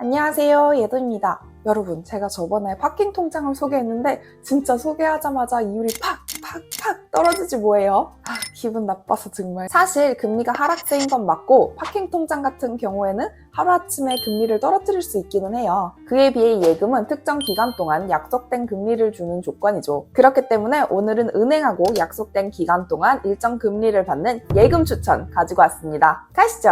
안녕하세요, 예도입니다. 여러분, 제가 저번에 파킹 통장을 소개했는데 진짜 소개하자마자 이율이 팍 떨어지지 뭐예요? 기분 나빠서 정말. 사실 금리가 하락세인 건 맞고 파킹 통장 같은 경우에는 하루아침에 금리를 떨어뜨릴 수 있기는 해요. 그에 비해 예금은 특정 기간 동안 약속된 금리를 주는 조건이죠. 그렇기 때문에 오늘은 은행하고 약속된 기간 동안 일정 금리를 받는 예금 추천 가지고 왔습니다. 가시죠!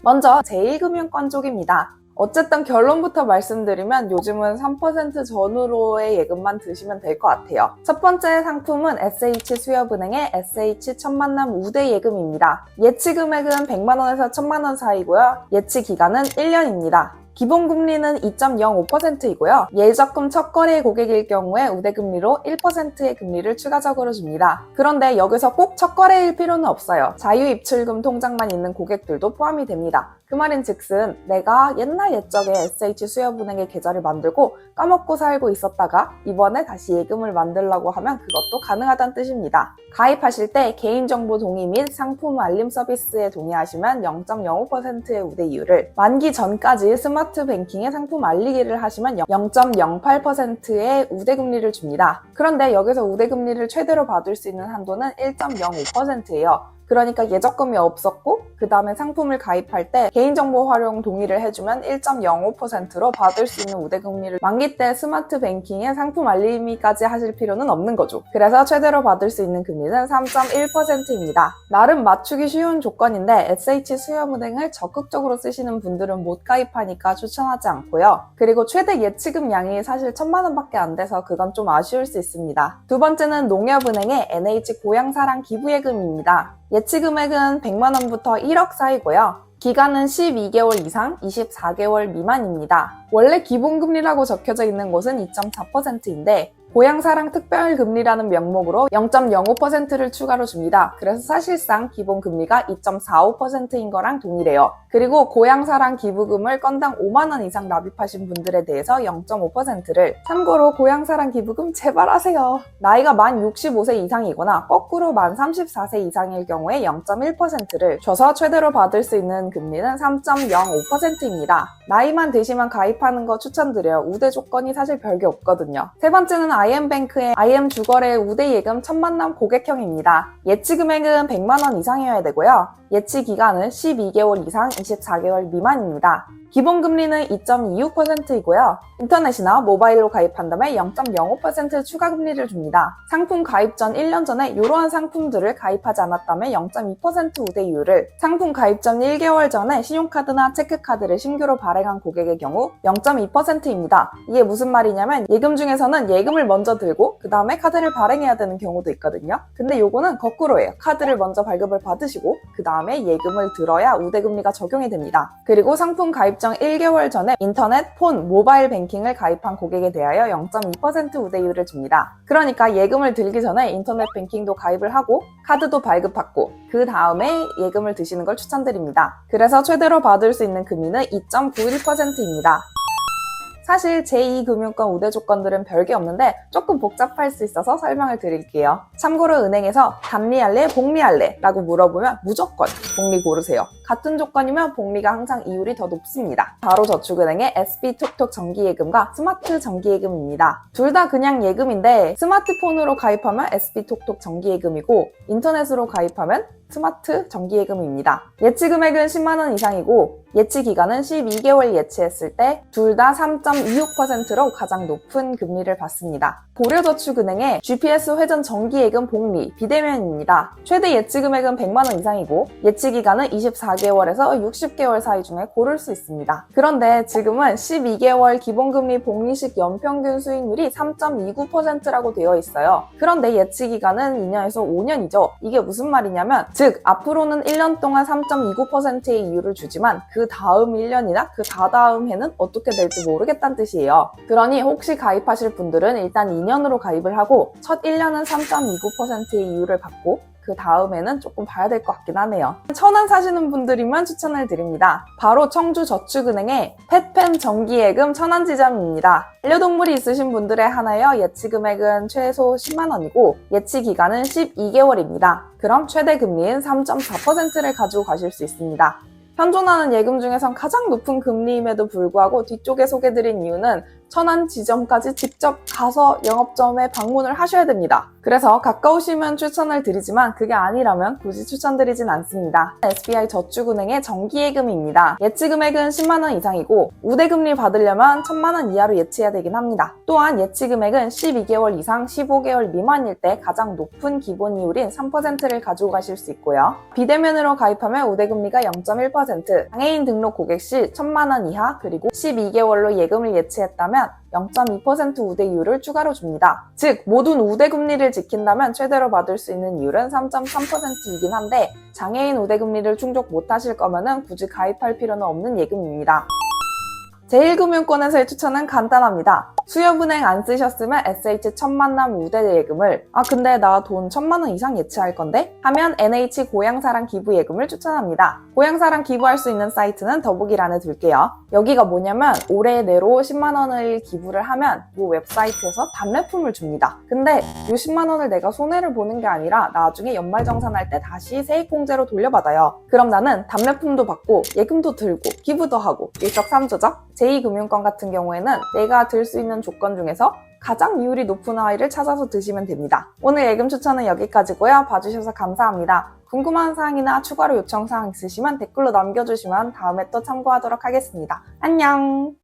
먼저 제1금융권 쪽입니다. 어쨌든 결론부터 말씀드리면 요즘은 3% 전후로의 예금만 드시면 될 것 같아요. 첫 번째 상품은 SH수협은행의 SH 천만남 우대 예금입니다. 예치 금액은 100만원에서 1000만원 사이고요. 예치 기간은 1년입니다. 기본금리는 2.05%이고요. 예적금 첫 거래 고객일 경우에 우대금리로 1%의 금리를 추가적으로 줍니다. 그런데 여기서 꼭 첫 거래일 필요는 없어요. 자유입출금 통장만 있는 고객들도 포함이 됩니다. 그 말인즉슨 내가 옛날 옛적에 SH수협은행의 계좌를 만들고 까먹고 살고 있었다가 이번에 다시 예금을 만들려고 하면 그것도 가능하다는 뜻입니다. 가입하실 때 개인정보 동의 및 상품 알림 서비스에 동의하시면 0.05%의 우대이율을, 만기 전까지 스마트 뱅킹에 상품 알리기를 하시면 0.08%의 우대금리를 줍니다. 그런데 여기서 우대금리를 최대로 받을 수 있는 한도는 1.05%예요. 그러니까 예적금이 없었고 그 다음에 상품을 가입할 때 개인정보 활용 동의를 해주면 1.05%로 받을 수 있는 우대금리를, 만기 때 스마트 뱅킹에 상품 알림까지 하실 필요는 없는 거죠. 그래서 최대로 받을 수 있는 금리는 3.1%입니다. 나름 맞추기 쉬운 조건인데 SH수협은행을 적극적으로 쓰시는 분들은 못 가입하니까 추천하지 않고요. 그리고 최대 예치금 양이 사실 1000만원밖에 안 돼서 그건 좀 아쉬울 수 있습니다. 두 번째는 농협은행의 NH고향사랑 기부예금입니다. 예치 금액은 100만원부터 1억 사이고요. 기간은 12개월 이상 24개월 미만입니다. 원래 기본금리라고 적혀져 있는 곳은 2.4%인데 고향사랑 특별금리라는 명목으로 0.05%를 추가로 줍니다. 그래서 사실상 기본금리가 2.45%인 거랑 동일해요. 그리고 고향사랑 기부금을 건당 5만원 이상 납입하신 분들에 대해서 0.5%를, 참고로 고향사랑 기부금 제발 하세요. 나이가 만 65세 이상이거나 거꾸로 만 34세 이상일 경우에 0.1%를 줘서 최대로 받을 수 있는 금리는 3.05%입니다. 나이만 되시면 가입하는 거 추천드려요. 우대 조건이 사실 별게 없거든요. 세 번째는 IM뱅크의 IM주거래 우대예금 천만남 고객형입니다. 예치 금액은 100만원 이상이어야 되고요. 예치 기간은 12개월 이상 24개월 미만입니다. 기본금리는 2.26%이고요. 인터넷이나 모바일로 가입한다면 0.05% 추가 금리를 줍니다. 상품 가입 전 1년 전에 이러한 상품들을 가입하지 않았다면 0.2% 우대이율을, 상품 가입 전 1개월 전에 신용카드나 체크카드를 신규로 발행한 고객의 경우 0.2%입니다. 이게 무슨 말이냐면 예금 중에서는 예금을 먼저 들고 그 다음에 카드를 발행해야 되는 경우도 있거든요. 근데 요거는 거꾸로예요. 카드를 먼저 발급을 받으시고 그 다음에 예금을 들어야 우대금리가 적용이 됩니다. 그리고 상품 가입 전 1개월 전에 인터넷, 폰, 모바일 뱅킹을 가입한 고객에 대하여 0.2% 우대이율을 줍니다. 그러니까 예금을 들기 전에 인터넷 뱅킹도 가입을 하고 카드도 발급받고 그 다음에 예금을 드시는 걸 추천드립니다. 그래서 최대로 받을 수 있는 금리는 2.91%입니다. 사실 제2금융권 우대 조건들은 별게 없는데 조금 복잡할 수 있어서 설명을 드릴게요. 참고로 은행에서 단리할래, 복리할래? 라고 물어보면 무조건 복리 고르세요. 같은 조건이면 복리가 항상 이율이 더 높습니다. 바로저축은행의 SB톡톡 정기예금과 스마트 정기예금입니다. 둘 다 그냥 예금인데 스마트폰으로 가입하면 SB톡톡 정기예금이고 인터넷으로 가입하면 스마트 정기예금입니다. 예치 금액은 10만원 이상이고 예치 기간은 12개월 예치했을 때 둘 다 3.26%로 가장 높은 금리를 받습니다. 고려저축은행의 GPS 회전 정기예금 복리 비대면입니다. 최대 예치 금액은 100만원 이상이고 예치 기간은 24개월에서 60개월 사이 중에 고를 수 있습니다. 그런데 지금은 12개월 기본금리 복리식 연평균 수익률이 3.29%라고 되어 있어요. 그런데 예치 기간은 2년에서 5년이죠. 이게 무슨 말이냐면 즉 앞으로는 1년 동안 3.29%의 이율을 주지만 그 다음 1년이나 그 다다음 해는 어떻게 될지 모르겠다는 뜻이에요. 그러니 혹시 가입하실 분들은 일단 2년으로 가입을 하고 첫 1년은 3.29%의 이율을 받고 그 다음에는 조금 봐야 될 것 같긴 하네요. 천안 사시는 분들이면 추천을 드립니다. 바로 청주저축은행의 펫펜 정기예금 천안지점입니다. 반려동물이 있으신 분들에 한하여 예치 금액은 최소 10만원이고 예치 기간은 12개월입니다. 그럼 최대 금리인 3.4%를 가지고 가실 수 있습니다. 현존하는 예금 중에선 가장 높은 금리임에도 불구하고 뒤쪽에 소개드린 이유는 천안 지점까지 직접 가서 영업점에 방문을 하셔야 됩니다. 그래서 가까우시면 추천을 드리지만 그게 아니라면 굳이 추천드리진 않습니다. SBI 저축은행의 정기예금입니다. 예치 금액은 10만원 이상이고 우대금리 받으려면 1000만원 이하로 예치해야 되긴 합니다. 또한 예치 금액은 12개월 이상 15개월 미만일 때 가장 높은 기본 이율인 3%를 가지고 가실 수 있고요. 비대면으로 가입하면 우대금리가 0.1%, 장애인 등록 고객 시 1000만원 이하 그리고 12개월로 예금을 예치했다면 0.2% 우대이율을 추가로 줍니다. 즉 모든 우대금리를 지킨다면 최대로 받을 수 있는 이율은 3.3%이긴 한데 장애인 우대금리를 충족 못하실 거면 굳이 가입할 필요는 없는 예금입니다. 제1금융권에서의 추천은 간단합니다. 수협은행 안 쓰셨으면 SH 천만남 우대 예금을 근데 나 돈 1000만원 이상 예치할 건데? 하면 NH 고향사랑 기부 예금을 추천합니다. 고향사랑 기부할 수 있는 사이트는 더보기란에 둘게요. 여기가 뭐냐면 올해 내로 10만원을 기부를 하면 이 웹사이트에서 답례품을 줍니다. 근데 이 10만원을 내가 손해를 보는 게 아니라 나중에 연말정산할 때 다시 세액공제로 돌려받아요. 그럼 나는 답례품도 받고 예금도 들고 기부도 하고 일석삼조죠? 제2금융권 같은 경우에는 내가 들 수 있는 조건 중에서 가장 이율이 높은 아이를 찾아서 드시면 됩니다. 오늘 예금 추천은 여기까지고요. 봐주셔서 감사합니다. 궁금한 사항이나 추가로 요청 사항 있으시면 댓글로 남겨주시면 다음에 또 참고하도록 하겠습니다. 안녕!